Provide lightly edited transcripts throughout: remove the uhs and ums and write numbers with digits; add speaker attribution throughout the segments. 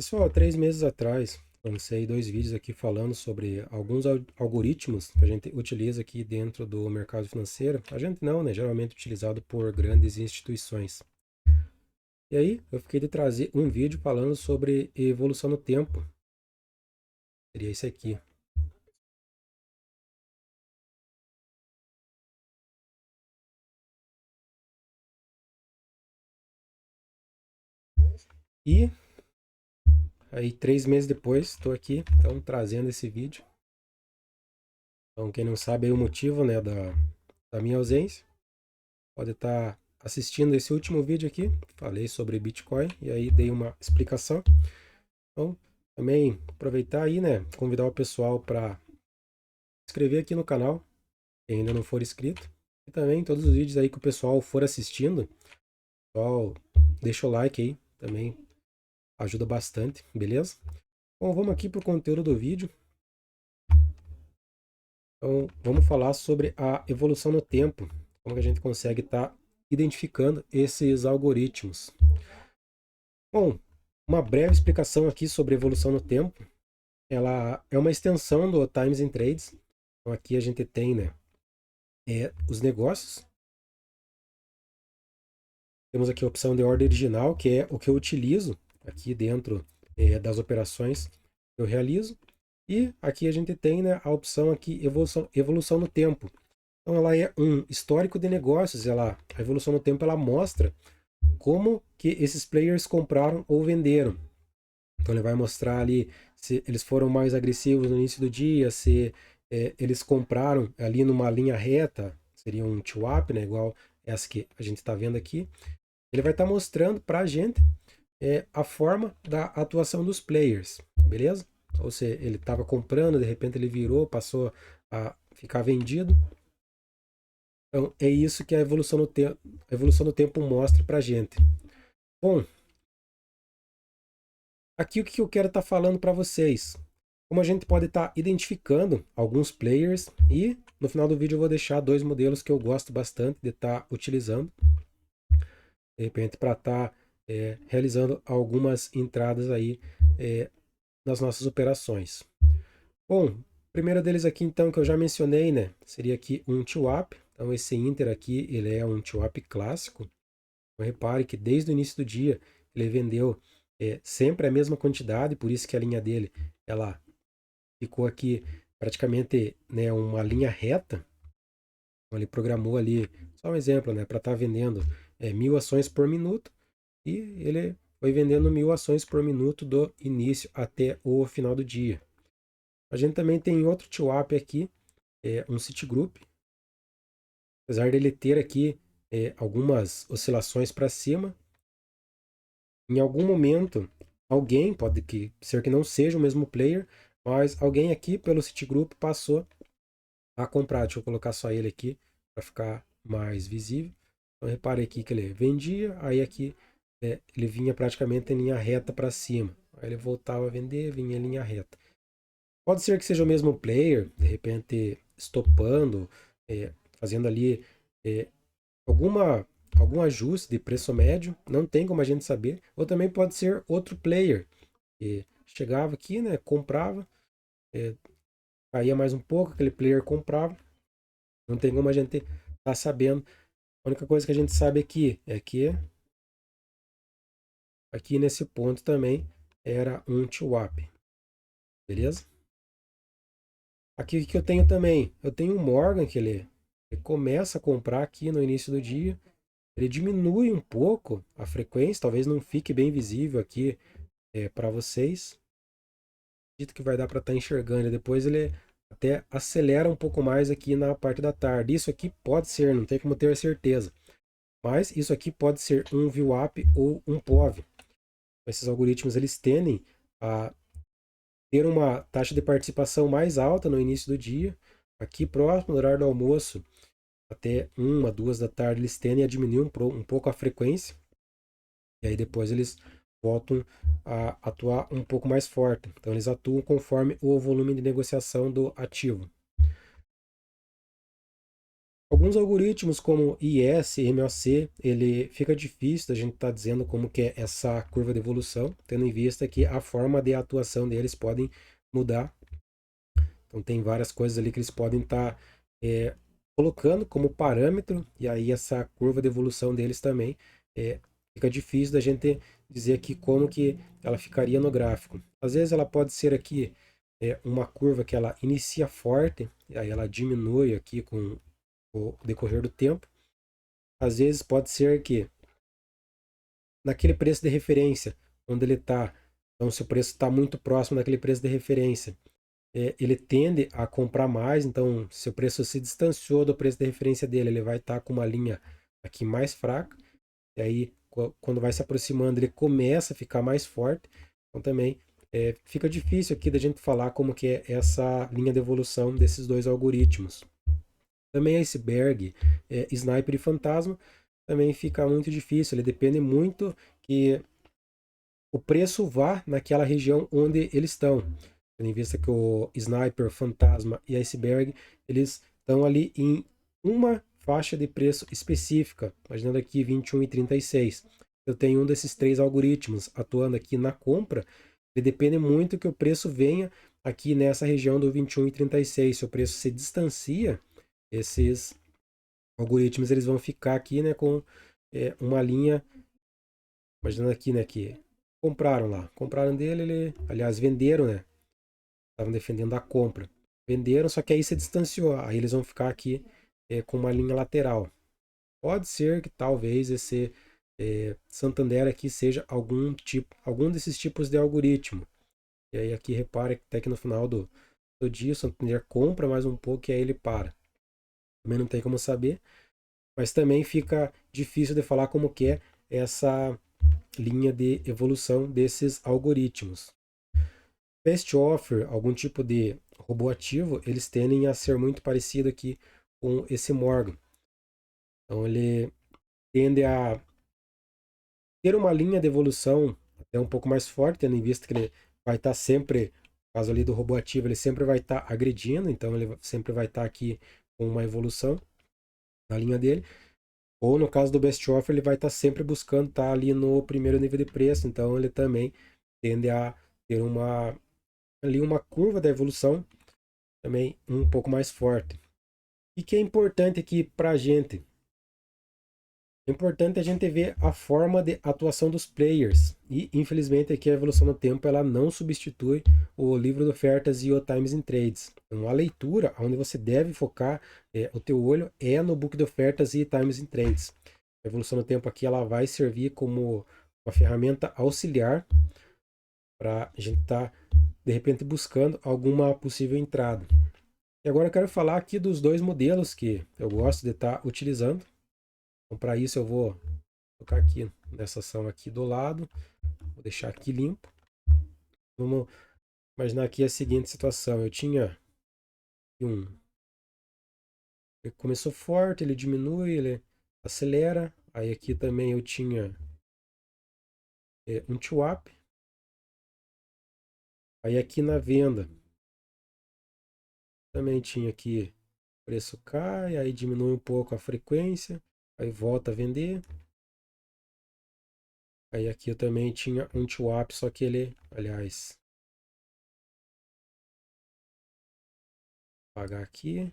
Speaker 1: Pessoal, 3 meses atrás, lancei 2 vídeos aqui falando sobre alguns algoritmos que a gente utiliza aqui dentro do mercado financeiro. A gente não, né? Geralmente utilizado por grandes instituições. E aí, eu fiquei de trazer um vídeo falando sobre evolução no tempo. Seria esse aqui. E aí, 3 meses depois, estou aqui, então, trazendo esse vídeo. Então, quem não sabe aí o motivo, né, da minha ausência, pode estar assistindo esse último vídeo aqui. Falei sobre Bitcoin e aí dei uma explicação. Então, também aproveitar aí, né, convidar o pessoal para se inscrever aqui no canal, quem ainda não for inscrito. E também todos os vídeos aí que o pessoal for assistindo, pessoal, deixa o like aí, também ajuda bastante, beleza? Bom, vamos aqui para o conteúdo do vídeo. Então, vamos falar sobre a evolução no tempo, como que a gente consegue estar identificando esses algoritmos. Bom, uma breve explicação aqui sobre evolução no tempo. Ela é uma extensão do Times and Trades. Então, aqui a gente tem, né, os negócios. Temos aqui a opção de ordem original, que é o que eu utilizo aqui dentro das operações que eu realizo. E aqui a gente tem, né, a opção aqui evolução no tempo. Então ela é um histórico de negócios. A evolução no tempo ela mostra como que esses players compraram ou venderam. Então ele vai mostrar ali se eles foram mais agressivos no início do dia, se eles compraram ali numa linha reta, seria um TWAP, né, igual essa que a gente está vendo aqui. Ele vai estar mostrando para a gente a forma da atuação dos players, beleza? Ou seja, ele estava comprando, de repente ele virou, passou a ficar vendido. Então é isso que a evolução do tempo mostra para a gente. Bom, aqui o que eu quero estar falando para vocês. Como a gente pode estar identificando alguns players e no final do vídeo eu vou deixar 2 modelos que eu gosto bastante de estar utilizando, de repente para estar realizando algumas entradas aí nas nossas operações. Bom, o primeiro deles aqui então que eu já mencionei, né, seria aqui um TWAP. Então esse Inter aqui, ele é um TWAP clássico. Então, repare que desde o início do dia ele vendeu sempre a mesma quantidade, por isso que a linha dele ela ficou aqui praticamente, né, uma linha reta. Então, ele programou ali, só um exemplo, né, para estar vendendo 1.000 ações por minuto e ele foi vendendo 1.000 ações por minuto do início até o final do dia. A gente também tem outro TWAP aqui, um Citigroup. Apesar dele ter aqui algumas oscilações para cima, em algum momento, alguém, pode ser que não seja o mesmo player, mas alguém aqui pelo Citigroup passou a comprar. Deixa eu colocar só ele aqui para ficar mais visível. Então, repare aqui que ele vendia, aí aqui ele vinha praticamente em linha reta para cima. Aí ele voltava a vender, vinha em linha reta. Pode ser que seja o mesmo player, de repente estopando, fazendo ali é, alguma, algum ajuste de preço médio, não tem como a gente saber. Ou também pode ser outro player que chegava aqui, né, comprava, caía mais um pouco, aquele player comprava. Não tem como a gente estar sabendo. A única coisa que a gente sabe aqui é que aqui nesse ponto também era um TWAP, beleza? Aqui o que eu tenho também, eu tenho um Morgan que ele começa a comprar aqui no início do dia, ele diminui um pouco a frequência, talvez não fique bem visível aqui para vocês. Acredito que vai dar para estar enxergando. E depois ele até acelera um pouco mais aqui na parte da tarde. Isso aqui pode ser, não tem como ter certeza. Mas isso aqui pode ser um VWAP ou um POV. Esses algoritmos eles tendem a ter uma taxa de participação mais alta no início do dia. Aqui próximo do horário do almoço, até 1, 2 da tarde, eles tendem a diminuir um pouco a frequência. E aí depois eles voltam a atuar um pouco mais forte. Então eles atuam conforme o volume de negociação do ativo. Alguns algoritmos como IS, MOC, ele fica difícil da gente estar dizendo como que é essa curva de evolução, tendo em vista que a forma de atuação deles podem mudar. Então tem várias coisas ali que eles podem estar colocando como parâmetro, e aí essa curva de evolução deles também fica difícil da gente dizer aqui como que ela ficaria no gráfico. Às vezes ela pode ser aqui uma curva que ela inicia forte, e aí ela diminui aqui com o decorrer do tempo. Às vezes pode ser que naquele preço de referência, onde ele está, então se o preço está muito próximo daquele preço de referência, ele tende a comprar mais, então se o preço se distanciou do preço de referência dele, ele vai estar com uma linha aqui mais fraca, e aí quando vai se aproximando ele começa a ficar mais forte, então também fica difícil aqui da gente falar como que é essa linha de evolução desses dois algoritmos. Também iceberg, sniper e fantasma, também fica muito difícil, ele depende muito que o preço vá naquela região onde eles estão. Tendo em vista que o Sniper, Fantasma e Iceberg, eles estão ali em uma faixa de preço específica, imaginando aqui 21 e 36. Eu tenho um desses três algoritmos atuando aqui na compra, e depende muito que o preço venha aqui nessa região do 21 e 36. Se o preço se distancia, esses algoritmos eles vão ficar aqui, né, com uma linha, imaginando aqui, né, que compraram dele, aliás, venderam, né, estavam defendendo a compra. Venderam, só que aí se distanciou. Aí eles vão ficar aqui com uma linha lateral. Pode ser que talvez esse Santander aqui seja algum desses tipos de algoritmo. E aí aqui repara que até que no final do dia o Santander compra mais um pouco e aí ele para. Também não tem como saber, mas também fica difícil de falar como que é essa linha de evolução desses algoritmos. Best Offer, algum tipo de robô ativo, eles tendem a ser muito parecido aqui com esse Morgan. Então ele tende a ter uma linha de evolução até um pouco mais forte, tendo em vista que ele vai estar sempre, no caso ali do robô ativo, ele sempre vai estar agredindo, então ele sempre vai estar aqui com uma evolução na linha dele. Ou no caso do Best Offer, ele vai estar sempre buscando estar ali no primeiro nível de preço, então ele também tende a ter uma curva da evolução também um pouco mais forte. E que é importante aqui para a gente? É importante a gente ver a forma de atuação dos players. E, infelizmente, aqui a evolução no tempo ela não substitui o livro de ofertas e o Times in Trades. Então, a leitura, onde você deve focar o teu olho, é no book de ofertas e Times in Trades. A evolução no tempo aqui ela vai servir como uma ferramenta auxiliar para a gente estar, de repente, buscando alguma possível entrada. E agora eu quero falar aqui dos dois modelos que eu gosto de estar utilizando. Então, para isso eu vou colocar aqui nessa ação aqui do lado, vou deixar aqui limpo. Vamos imaginar aqui a seguinte situação: eu tinha ele começou forte, ele diminui, ele acelera. Aí aqui também eu tinha um TWAP. Aí aqui na venda também tinha aqui o preço cai, aí diminui um pouco a frequência, aí volta a vender. Aí aqui eu também tinha um TWAP, só que ele, aliás, vou apagar aqui.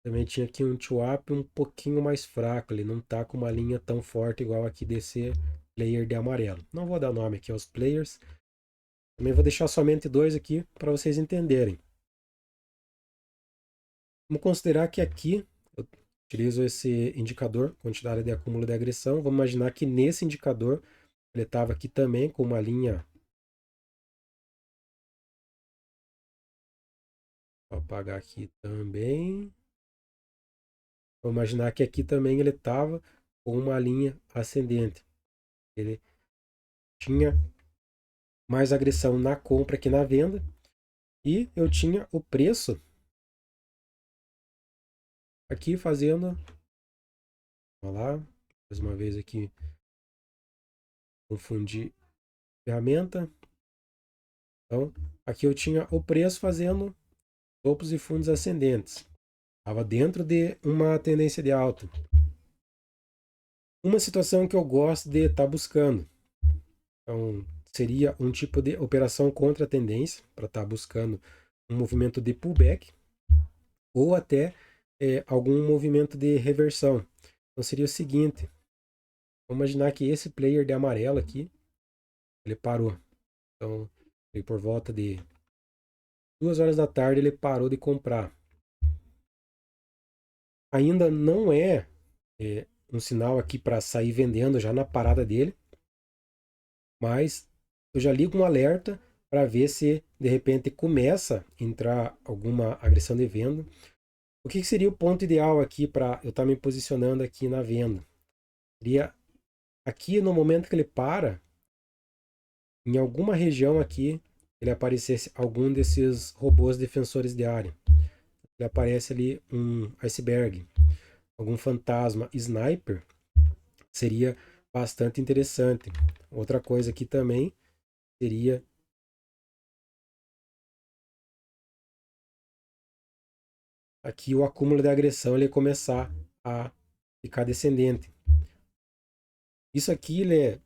Speaker 1: Também tinha aqui um TWAP um pouquinho mais fraco, ele não tá com uma linha tão forte igual aqui desse player de amarelo. Não vou dar nome aqui aos players. Também vou deixar somente dois aqui para vocês entenderem. Vamos considerar que aqui eu utilizo esse indicador, quantidade de acúmulo de agressão. Vamos imaginar que nesse indicador ele estava aqui também com uma linha. Vou apagar aqui também. Vamos imaginar que aqui também ele estava com uma linha ascendente. Ele tinha mais agressão na compra que na venda. E eu tinha o preço aqui fazendo. Vamos lá, mais uma vez aqui, confundir ferramenta. Então, aqui eu tinha o preço fazendo topos e fundos ascendentes. Estava dentro de uma tendência de alta. Uma situação que eu gosto de estar buscando. Então, seria um tipo de operação contra a tendência, para estar buscando um movimento de pullback, ou até algum movimento de reversão. Então, seria o seguinte: vamos imaginar que esse player de amarelo aqui, ele parou. Então, por volta de 2 horas da tarde, ele parou de comprar. Ainda não um sinal aqui para sair vendendo já na parada dele, mas eu já ligo um alerta para ver se de repente começa a entrar alguma agressão de venda. O que seria o ponto ideal aqui para eu estar me posicionando aqui na venda? Seria aqui no momento que ele para, em alguma região aqui, ele aparecesse algum desses robôs defensores de área. Ele aparece ali um iceberg, algum fantasma sniper, seria bastante interessante. Outra coisa aqui também seria aqui o acúmulo de agressão ele começar a ficar descendente. Isso aqui ele é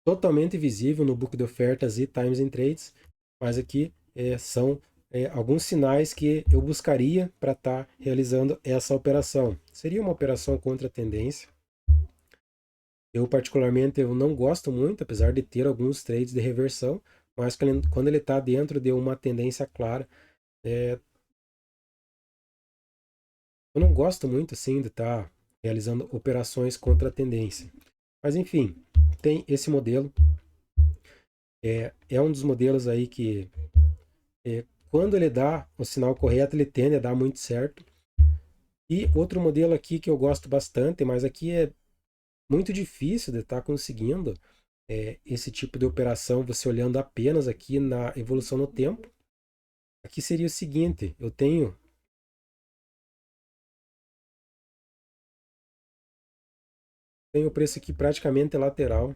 Speaker 1: totalmente visível no book de ofertas e Times and Trades, mas aqui são alguns sinais que eu buscaria para estar realizando essa operação. Seria uma operação contra a tendência. Eu particularmente eu não gosto muito, apesar de ter alguns trades de reversão, mas quando ele está dentro de uma tendência clara, eu não gosto muito assim de estar realizando operações contra a tendência. Mas enfim, tem esse modelo. É um dos modelos aí que quando ele dá o sinal correto, ele tende a dar muito certo. E outro modelo aqui que eu gosto bastante, mas aqui é muito difícil de estar conseguindo esse tipo de operação, você olhando apenas aqui na evolução no tempo. Aqui seria o seguinte, eu tenho o preço aqui praticamente lateral.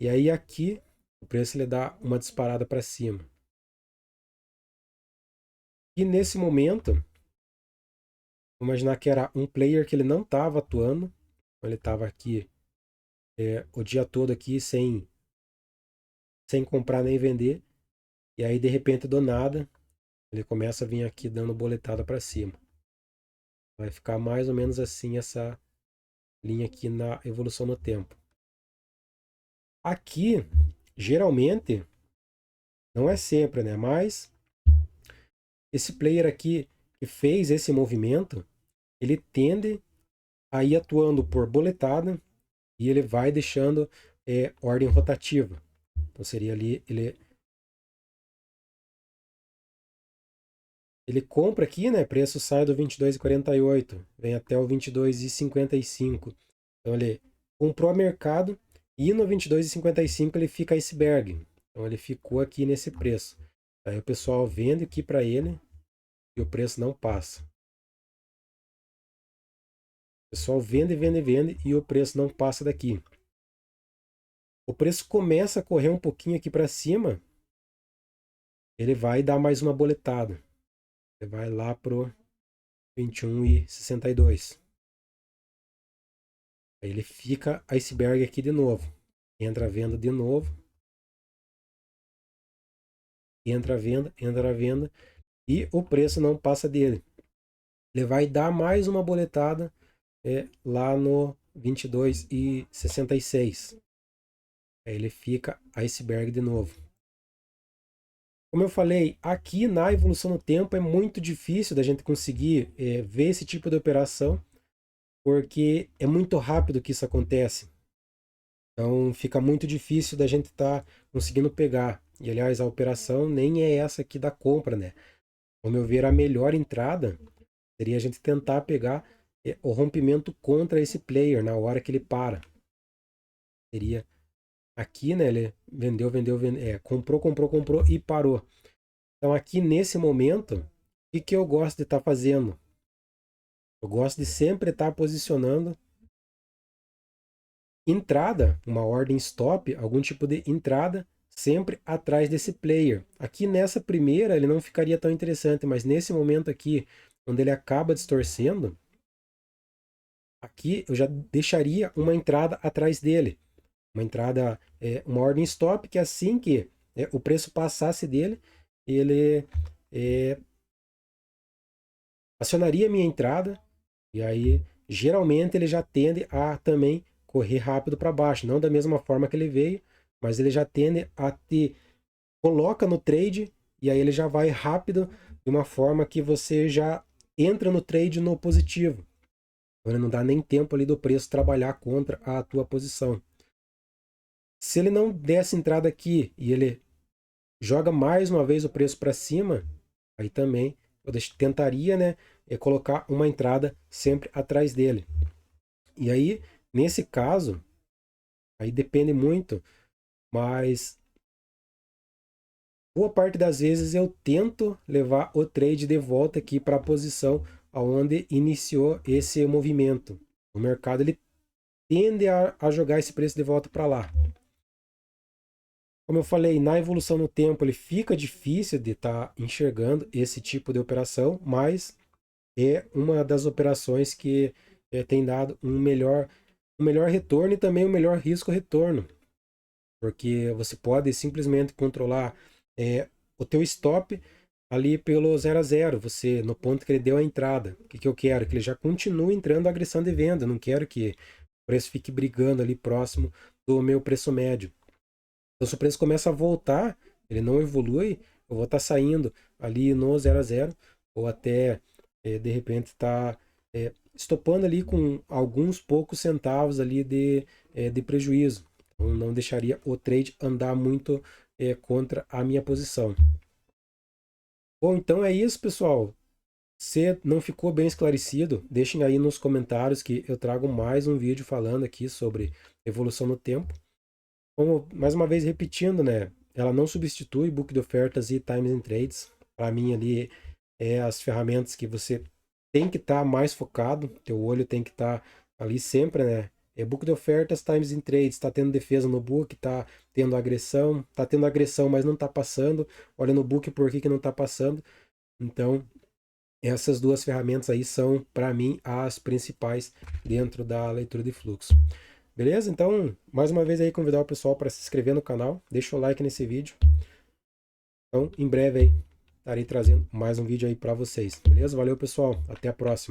Speaker 1: E aí aqui o preço ele dá uma disparada para cima. E nesse momento, vamos imaginar que era um player que ele não estava atuando, ele estava aqui o dia todo aqui sem comprar nem vender, e aí de repente do nada ele começa a vir aqui dando boletada para cima. Vai ficar mais ou menos assim essa linha aqui na evolução no tempo. Aqui, geralmente, não é sempre, né? Mas esse player aqui que fez esse movimento, ele tende a ir atuando por boletada e ele vai deixando ordem rotativa. Então seria ali, ele compra aqui, né? Preço sai do 22,48, vem até o 22,55. Então ele comprou a mercado e no 22,55 ele fica iceberg. Então ele ficou aqui nesse preço. Aí o pessoal vende aqui para ele e o preço não passa. O pessoal vende, vende, vende e o preço não passa daqui. O preço começa a correr um pouquinho aqui para cima, ele vai dar mais uma boletada. Ele vai lá pro 21,62. Aí ele fica iceberg aqui de novo. Entra a venda de novo. Entra a venda, entra a venda. E o preço não passa dele. Ele vai dar mais uma boletada lá no 22,66. Aí ele fica iceberg de novo. Como eu falei, aqui na evolução do tempo é muito difícil da gente conseguir ver esse tipo de operação, porque é muito rápido que isso acontece. Então fica muito difícil da gente estar conseguindo pegar. E aliás, a operação nem é essa aqui da compra, né? Ao meu ver, a melhor entrada seria a gente tentar pegar o rompimento contra esse player na hora que ele para. Seria aqui, né? Ele vendeu, vendeu, vendeu, comprou, comprou, comprou e parou. Então aqui nesse momento, o que eu gosto de estar fazendo? Eu gosto de sempre estar posicionando entrada, uma ordem stop, algum tipo de entrada, sempre atrás desse player. Aqui nessa primeira ele não ficaria tão interessante, mas nesse momento aqui, onde ele acaba distorcendo, aqui eu já deixaria uma entrada atrás dele. Uma entrada, uma ordem stop, que assim que o preço passasse dele, ele acionaria a minha entrada, e aí geralmente ele já tende a também correr rápido para baixo, não da mesma forma que ele veio, mas ele já tende a te coloca no trade e aí ele já vai rápido de uma forma que você já entra no trade no positivo. Então ele não dá nem tempo ali do preço trabalhar contra a tua posição. Se ele não der essa entrada aqui e ele joga mais uma vez o preço para cima, aí também eu tentaria, né, colocar uma entrada sempre atrás dele. E aí, nesse caso, aí depende muito, mas boa parte das vezes eu tento levar o trade de volta aqui para a posição aonde iniciou esse movimento. O mercado ele tende a jogar esse preço de volta para lá. Como eu falei, na evolução no tempo ele fica difícil de estar enxergando esse tipo de operação, mas é uma das operações que tem dado um melhor retorno e também um melhor risco-retorno, porque você pode simplesmente controlar o teu stop ali pelo 0 a 0, você no ponto que ele deu a entrada. O que eu quero? Que ele já continue entrando a agressão de venda, eu não quero que o preço fique brigando ali próximo do meu preço médio. Então, se o preço começa a voltar, ele não evolui, eu vou estar saindo ali no 0 a 0, ou até de repente estar estopando ali com alguns poucos centavos ali de prejuízo. Então, não deixaria o trade andar muito contra a minha posição. Bom, então é isso, pessoal. Se não ficou bem esclarecido, deixem aí nos comentários que eu trago mais um vídeo falando aqui sobre evolução no tempo. Como, mais uma vez repetindo, né? Ela não substitui book de ofertas e times and trades. Para mim ali é as ferramentas que você tem que estar mais focado, teu olho tem que estar ali sempre, né? É book de ofertas, times and trades, está tendo defesa no book, está tendo agressão, mas não está passando. Olha no book por que não está passando. Então, essas duas ferramentas aí são, para mim, as principais dentro da leitura de fluxo. Beleza? Então, mais uma vez aí convidar o pessoal para se inscrever no canal, deixa o like nesse vídeo. Então, em breve aí estarei trazendo mais um vídeo aí para vocês. Beleza? Valeu, pessoal. Até a próxima.